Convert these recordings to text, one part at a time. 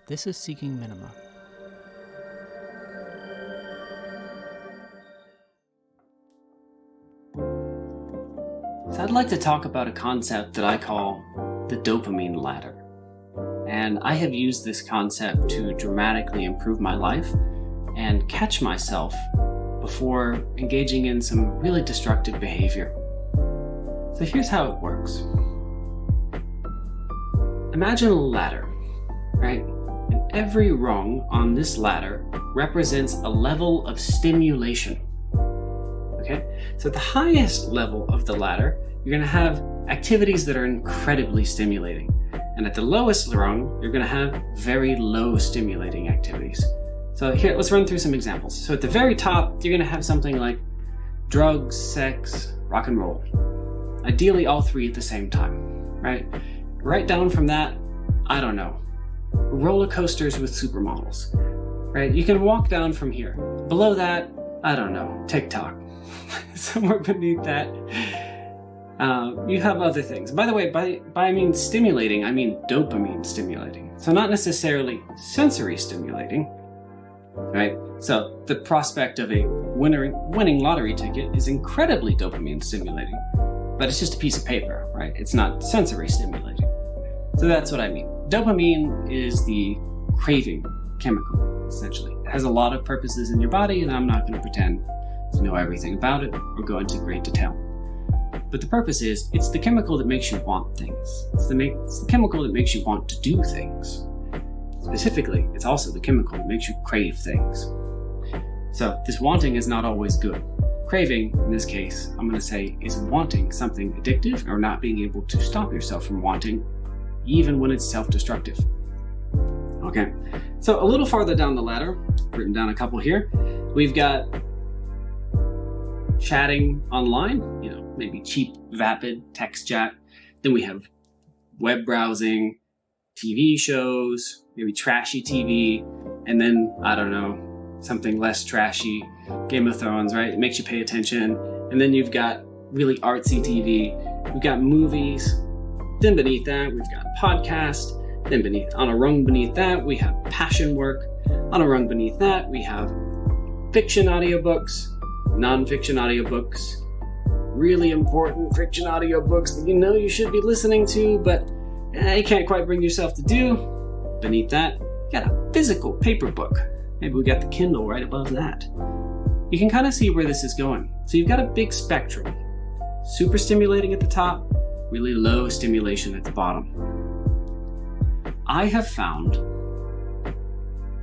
This is Seeking Minima. So I'd like to talk about a concept that I call the dopamine ladder. And I have used this concept to dramatically improve my life and catch myself before engaging in some really destructive behavior. So here's how it works. Imagine a ladder, right? And every rung on this ladder represents a level of stimulation. Okay? So at the highest level of the ladder, you're going to have activities that are incredibly stimulating. And at the lowest rung, you're going to have very low stimulating activities. So here, let's run through some examples. So at the very top, you're going to have something like drugs, sex, rock and roll. Ideally, all three at the same time, right? Right down from that, I don't know, roller coasters with supermodels, right? You can walk down from here. Below that, I don't know, TikTok. Somewhere beneath that, you have other things. By the way, by I mean stimulating, I mean dopamine stimulating. So not necessarily sensory stimulating, right? So the prospect of a winning lottery ticket is incredibly dopamine stimulating, but it's just a piece of paper, right? It's not sensory stimulating. So that's what I mean. Dopamine is the craving chemical, essentially. It has a lot of purposes in your body, and I'm not going to pretend to know everything about it or go into great detail. But the purpose is, it's the chemical that makes you want things. It's the chemical that makes you want to do things. Specifically, it's also the chemical that makes you crave things. So this wanting is not always good. Craving, in this case, I'm going to say, is wanting something addictive or not being able to stop yourself from wanting, even when it's self-destructive. Okay, so a little farther down the ladder, written down a couple here, we've got chatting online, maybe cheap, vapid text chat. Then we have web browsing, TV shows, maybe trashy TV, and then, I don't know, something less trashy, Game of Thrones, right? It makes you pay attention. And then you've got really artsy TV. We've got movies. Then beneath that, we've got podcasts. Then on a rung beneath that, we have passion work. On a rung beneath that, we have fiction audiobooks, non-fiction audiobooks, really important fiction audiobooks that you should be listening to, but you can't quite bring yourself to do. Beneath that, you got a physical paper book. Maybe we got the Kindle right above that. You can kind of see where this is going. So you've got a big spectrum. Super stimulating at the top, really low stimulation at the bottom. I have found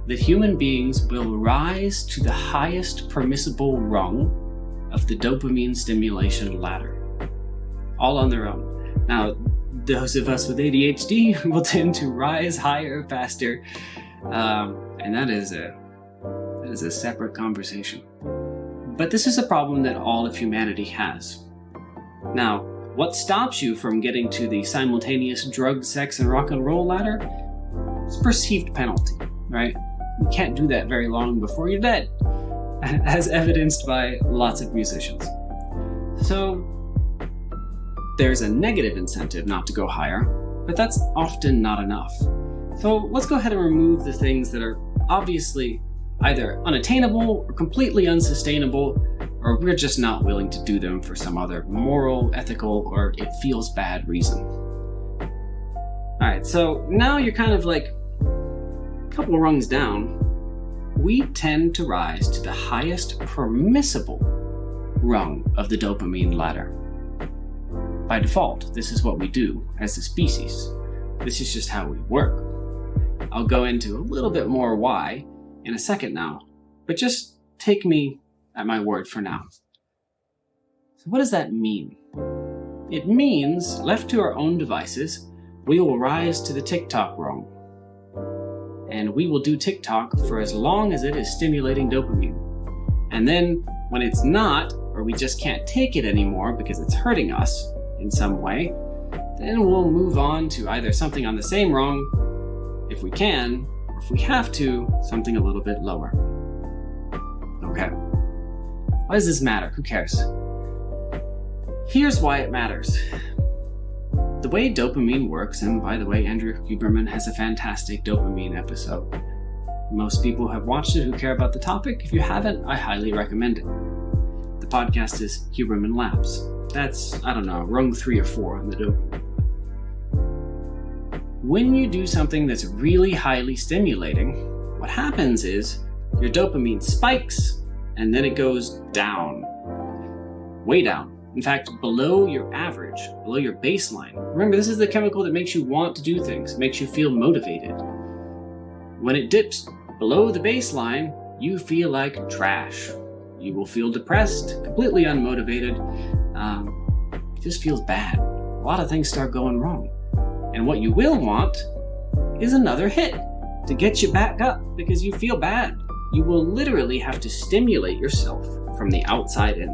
that human beings will rise to the highest permissible rung of the dopamine stimulation ladder, all on their own. Now, those of us with ADHD will tend to rise higher, faster, and that is a separate conversation. But this is a problem that all of humanity has. Now, what stops you from getting to the simultaneous drug, sex, and rock and roll ladder? It's perceived penalty, right? You can't do that very long before you're dead, as evidenced by lots of musicians. So there's a negative incentive not to go higher, but that's often not enough. So let's go ahead and remove the things that are obviously either unattainable or completely unsustainable, or we're just not willing to do them for some other moral, ethical, or it feels bad reason. All right, so now you're kind of like a couple rungs down. We tend to rise to the highest permissible rung of the dopamine ladder. By default, this is what we do as a species. This is just how we work. I'll go into a little bit more why in a second now, but just take me at my word for now. So what does that mean? It means, left to our own devices, we will rise to the TikTok rung. And we will do TikTok for as long as it is stimulating dopamine. And then when it's not, or we just can't take it anymore because it's hurting us in some way, then we'll move on to either something on the same rung, if we can, or if we have to, something a little bit lower. Okay. Why does this matter? Who cares? Here's why it matters. the way dopamine works, and by the way, Andrew Huberman has a fantastic dopamine episode. Most people have watched it who care about the topic. If you haven't, I highly recommend it. The podcast is Huberman Labs. That's, rung 3 or 4 on the dopamine. When you do something that's really highly stimulating, what happens is your dopamine spikes and then it goes down. Way down. In fact, below your average, below your baseline. Remember, this is the chemical that makes you want to do things, makes you feel motivated. When it dips below the baseline, you feel like trash. You will feel depressed, completely unmotivated. It just feels bad. A lot of things start going wrong. And what you will want is another hit to get you back up because you feel bad. You will literally have to stimulate yourself from the outside in.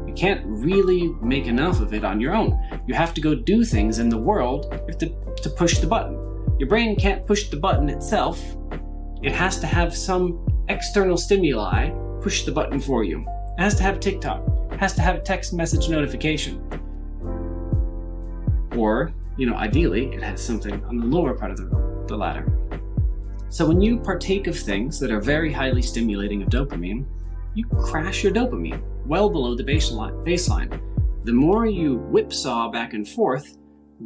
You can't really make enough of it on your own. You have to go do things in the world. You have to push the button. Your brain can't push the button itself. It has to have some external stimuli push the button for you. It has to have TikTok. It has to have a text message notification. Or, ideally, it has something on the lower part of the ladder. So when you partake of things that are very highly stimulating of dopamine, you crash your dopamine well below the baseline. The more you whipsaw back and forth,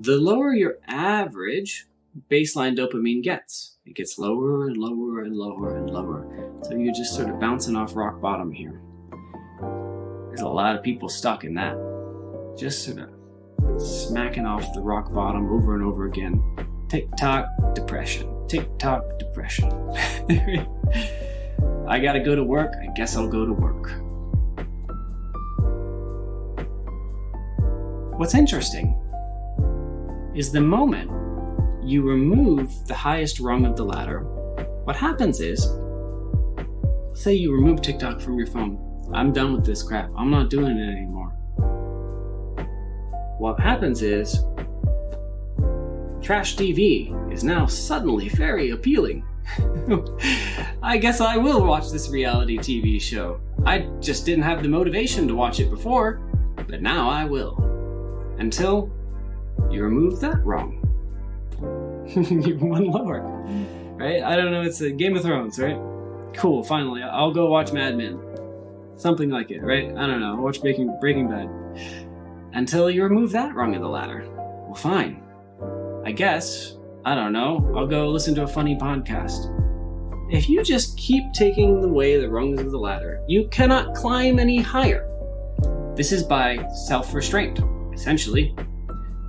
the lower your average baseline dopamine gets. It gets lower and lower and lower and lower. So you're just sort of bouncing off rock bottom here. There's a lot of people stuck in that. Just sort of smacking off the rock bottom over and over again. Tick-tock, depression. Tick-tock, depression. I gotta go to work. I guess I'll go to work. What's interesting is the moment you remove the highest rung of the ladder, what happens is, say you remove TikTok from your phone. I'm done with this crap. I'm not doing it anymore. What happens is, trash TV is now suddenly very appealing. I guess I will watch this reality TV show. I just didn't have the motivation to watch it before, but now I will. Until you remove that rung. You're one lower, right? I don't know, it's a Game of Thrones, right? Cool, finally, I'll go watch Mad Men. Something like it, right? I don't know, watch Breaking Bad. Until you remove that rung of the ladder. Well, fine. I guess, I'll go listen to a funny podcast. If you just keep taking away the rungs of the ladder, you cannot climb any higher. This is by self-restraint, essentially.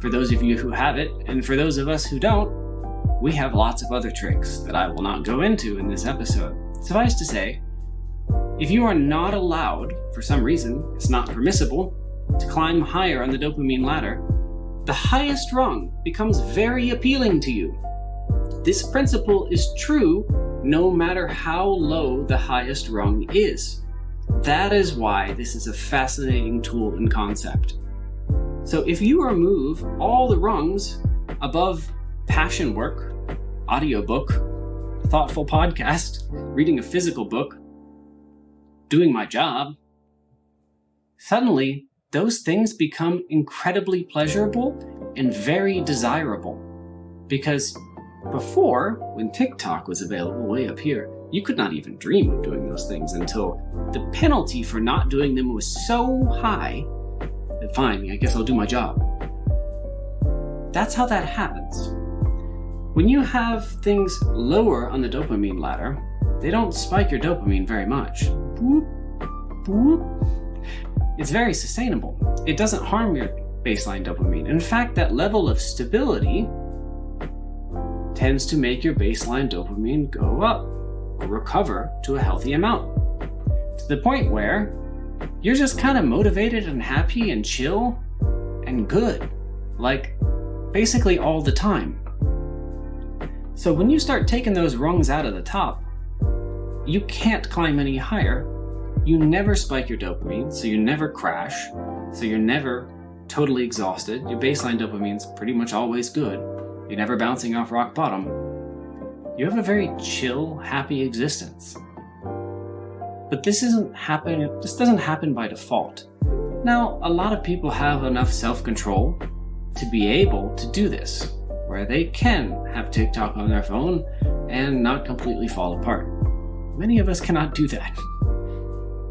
For those of you who have it, and for those of us who don't, we have lots of other tricks that I will not go into in this episode. Suffice to say, if you are not allowed, for some reason, it's not permissible, to climb higher on the dopamine ladder, the highest rung becomes very appealing to you. This principle is true no matter how low the highest rung is. That is why this is a fascinating tool and concept. So if you remove all the rungs above passion work, audiobook, thoughtful podcast, reading a physical book, doing my job, suddenly those things become incredibly pleasurable and very desirable. Because before, when TikTok was available way up here, you could not even dream of doing those things until the penalty for not doing them was so high that fine, I guess I'll do my job. That's how that happens. When you have things lower on the dopamine ladder, they don't spike your dopamine very much. Boop, boop. It's very sustainable. It doesn't harm your baseline dopamine. In fact, that level of stability tends to make your baseline dopamine go up or recover to a healthy amount. To the point where you're just kind of motivated and happy and chill and good, like basically all the time. So when you start taking those rungs out of the top, you can't climb any higher. You never spike your dopamine, so you never crash, so you're never totally exhausted. Your baseline dopamine's pretty much always good. You're never bouncing off rock bottom. You have a very chill, happy existence. But this doesn't happen by default. Now, a lot of people have enough self-control to be able to do this, where they can have TikTok on their phone and not completely fall apart. Many of us cannot do that.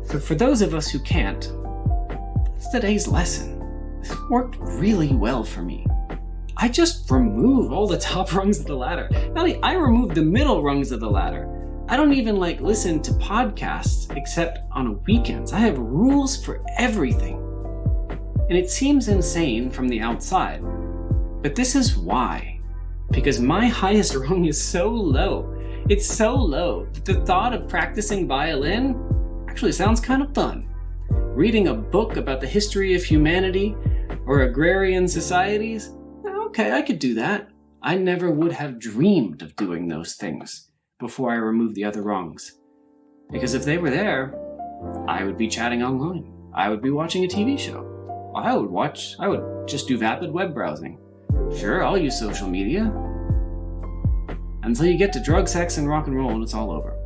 So for those of us who can't, that's today's lesson. This worked really well for me. I just remove all the top rungs of the ladder. Not only I remove the middle rungs of the ladder. I don't even listen to podcasts except on weekends. I have rules for everything. And it seems insane from the outside, but this is why. Because my highest rung is so low. It's so low that the thought of practicing violin actually sounds kind of fun. Reading a book about the history of humanity or agrarian societies, okay, I could do that. I never would have dreamed of doing those things before I removed the other rungs. Because if they were there, I would be chatting online. I would be watching a TV show. I would just do vapid web browsing. Sure, I'll use social media. Until you get to drug, sex, and rock and roll and it's all over.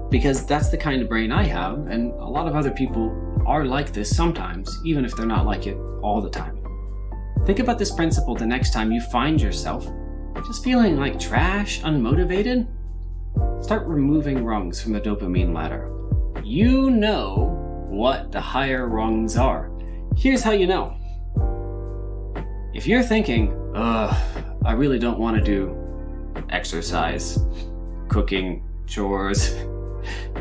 Because that's the kind of brain I have, and a lot of other people are like this sometimes, even if they're not like it all the time. Think about this principle the next time you find yourself just feeling like trash, unmotivated. Start removing rungs from the dopamine ladder. You know what the higher rungs are. Here's how you know. If you're thinking, I really don't want to do exercise, cooking, chores,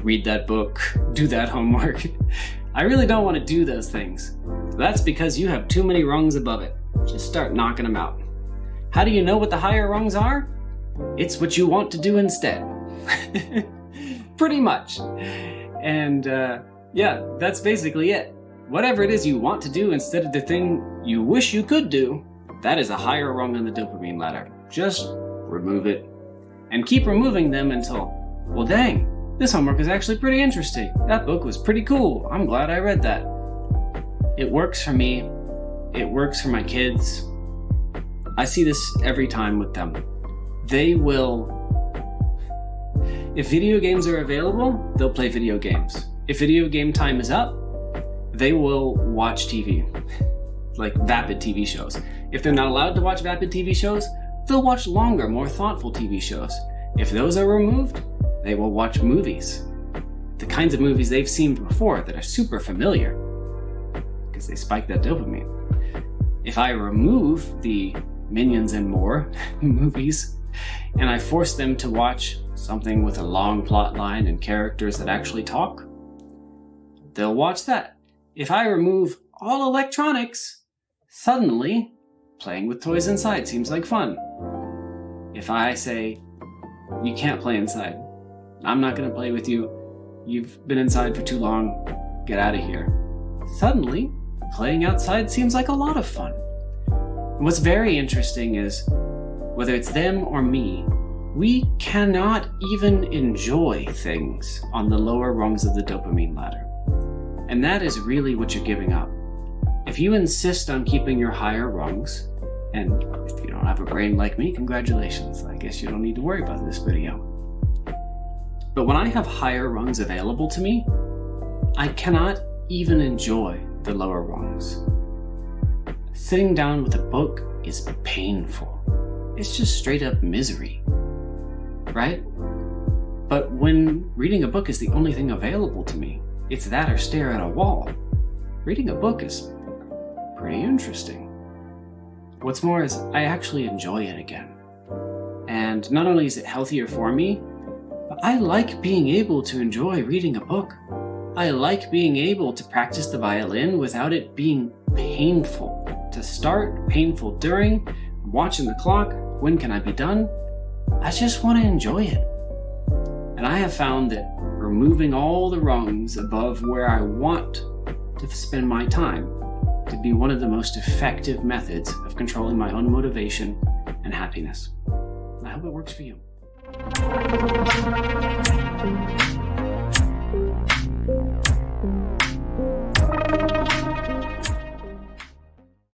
read that book, do that homework. I really don't want to do those things. That's because you have too many rungs above it. Just start knocking them out. How do you know what the higher rungs are? It's what you want to do instead. Pretty much. And that's basically it. Whatever it is you want to do instead of the thing you wish you could do, that is a higher rung on the dopamine ladder. Just remove it. And keep removing them until, well dang, this homework is actually pretty interesting. That book was pretty cool. I'm glad I read that. It works for me. It works for my kids. I see this every time with them. They will, if video games are available, they'll play video games. If video game time is up, they will watch TV, like vapid TV shows. If they're not allowed to watch vapid TV shows, they'll watch longer, more thoughtful TV shows. If those are removed, they will watch movies. The kinds of movies they've seen before that are super familiar, because they spike that dopamine. If I remove the Minions and More movies, and I force them to watch something with a long plot line and characters that actually talk, they'll watch that. If I remove all electronics, suddenly playing with toys inside seems like fun. If I say, you can't play inside, I'm not going to play with you, you've been inside for too long, get out of here. Suddenly, playing outside seems like a lot of fun. And what's very interesting is, whether it's them or me, we cannot even enjoy things on the lower rungs of the dopamine ladder. And that is really what you're giving up. If you insist on keeping your higher rungs, and if you don't have a brain like me, congratulations. I guess you don't need to worry about this video. But when I have higher rungs available to me, I cannot even enjoy the lower rungs. Sitting down with a book is painful. It's just straight up misery, right? But when reading a book is the only thing available to me, it's that or stare at a wall. Reading a book is pretty interesting. What's more is I actually enjoy it again. And not only is it healthier for me, but I like being able to enjoy reading a book. I like being able to practice the violin without it being painful. To start, painful during, watching the clock, when can I be done? I just want to enjoy it. And I have found that removing all the rungs above where I want to spend my time to be one of the most effective methods of controlling my own motivation and happiness. I hope it works for you.